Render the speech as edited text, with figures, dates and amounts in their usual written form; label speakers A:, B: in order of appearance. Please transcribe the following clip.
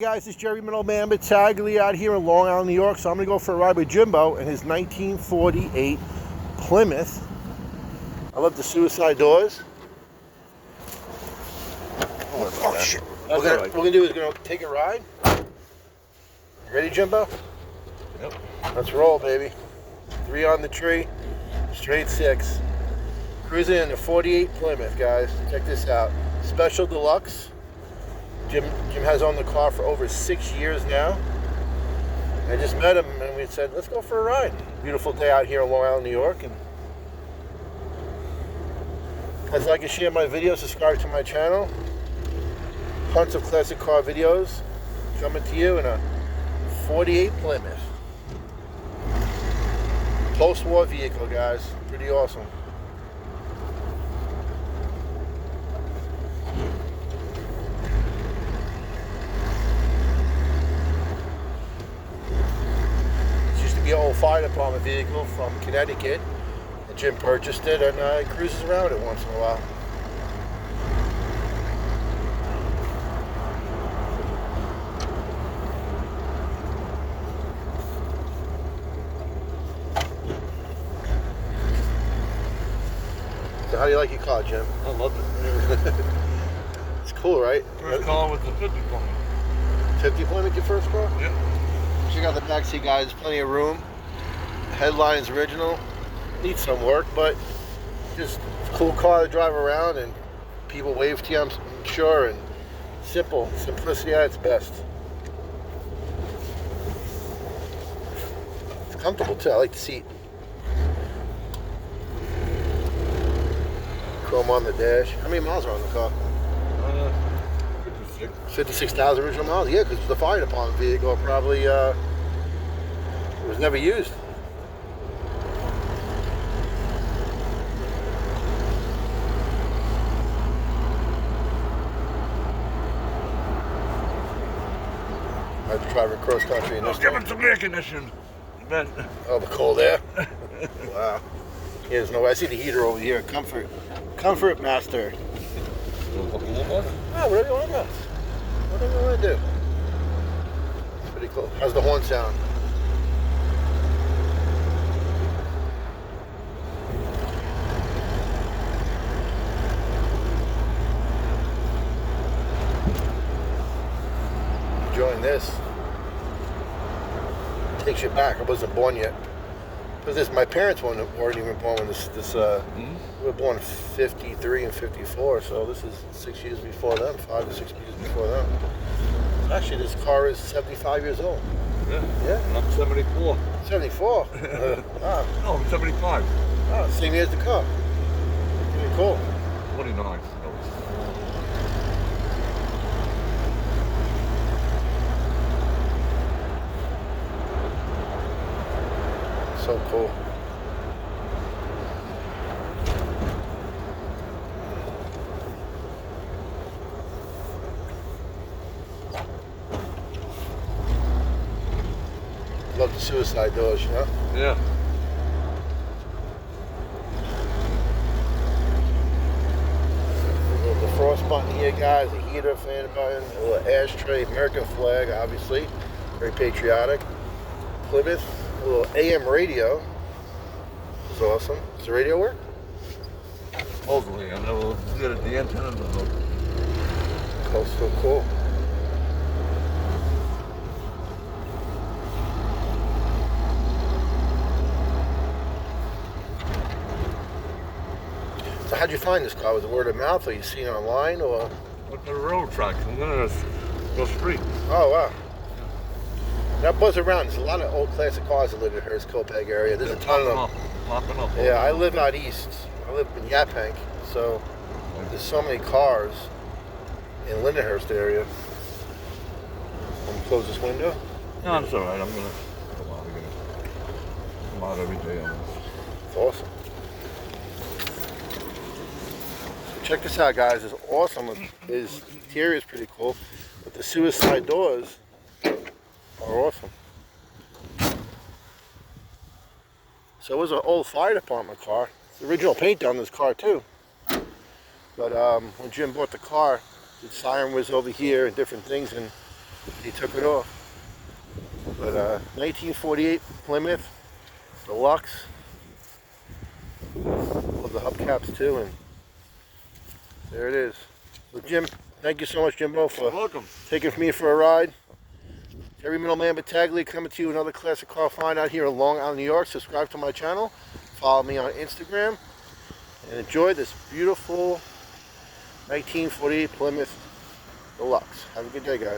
A: Hey guys, it's Jerry Middleman Battaglia out here in Long Island, New York. So I'm going to go for a ride with Jimbo in his 1948 Plymouth. I love the suicide doors. Oh shit. What we're going to do is we're going to take a ride. Ready, Jimbo?
B: Yep.
A: Let's roll, baby. 3 on the tree, straight 6. Cruising in the 48 Plymouth, guys. Check this out. Special Deluxe. Jim has owned the car for over 6 years now. I just met him and we said, let's go for a ride. Beautiful day out here in Long Island, New York. And as I can share my videos, subscribe to my channel. Tons of classic car videos coming to you in a 48 Plymouth. Post-war vehicle, guys. Pretty awesome. Be an old fire department vehicle from Connecticut. And Jim purchased it and he cruises around it once in a while. So how do you like your car, Jim?
B: I love it.
A: It's cool, right?
B: First car was the 50 Plymouth.
A: 50 Plymouth, your first car?
B: Yep.
A: Check out the back seat, guys. Plenty of room. Headline is original. Needs some work, but just a cool car to drive around and people wave to you, I'm sure. And simple. Simplicity at its best. It's comfortable too. I like the seat. Chrome on the dash. How many miles are on the car?
B: 56.
A: 56,000 original miles. Yeah, because it's the fire department vehicle. Probably it was never used. I had to drive it cross country in this.
B: Give it some air conditioning.
A: Oh, the cold air. Wow. Yeah, there's no way. I see the heater over here. Comfort Master. Oh, whatever you want to do. Whatever you want to do. Pretty cool. How's the horn sound? Enjoying this. Takes you back. I wasn't born yet. Because my parents weren't even born when we were born 53 and 54, so this is 6 years before them, 5 or 6 years before them. Actually, this car is 75 years old.
B: Yeah.
A: Yeah.
B: And I'm 74.
A: 74? Wow.
B: No, I'm 75.
A: Oh, same year as the car. Pretty cool.
B: 29.
A: So cool. Love the suicide doors, you know?
B: Yeah.
A: The frost button here, guys, a heater, fan button, a little ashtray, American flag, obviously. Very patriotic. Plymouth. A little AM radio. It's awesome. Does the radio work?
B: Supposedly, I never did it. The antennas are hooked.
A: Oh, so cool. So how'd you find this car? Was it word of mouth, or you seen it online, or?
B: Look at the railroad tracks. I'm gonna go street.
A: Oh, wow. That buzz around. There's a lot of old classic cars that live in Hearst Copeg area. There's a ton of them.
B: Popping up.
A: Yeah, I live out east. I live in Yaphank, so there's so many cars in Lindenhurst area. I'm gonna close this window.
B: No, it's all right. I'm gonna come out. I'm gonna come out every day almost.
A: It's awesome. Check this out, guys. It's awesome. His interior is pretty cool, but the suicide doors are awesome. So it was an old fire department car. It's the original paint on this car too. But when Jim bought the car, the siren was over here and different things, and He took it off. But 1948 Plymouth Deluxe. Love the hubcaps too, and there it is. So Jim, thank you so much, Jimbo, for
B: Welcome.
A: taking me for a ride. Every Middleman Battaglia coming to you another classic car find out here in Long Island, New York. Subscribe to my channel. Follow me on Instagram. And enjoy this beautiful 1948 Plymouth Deluxe. Have a good day, guys.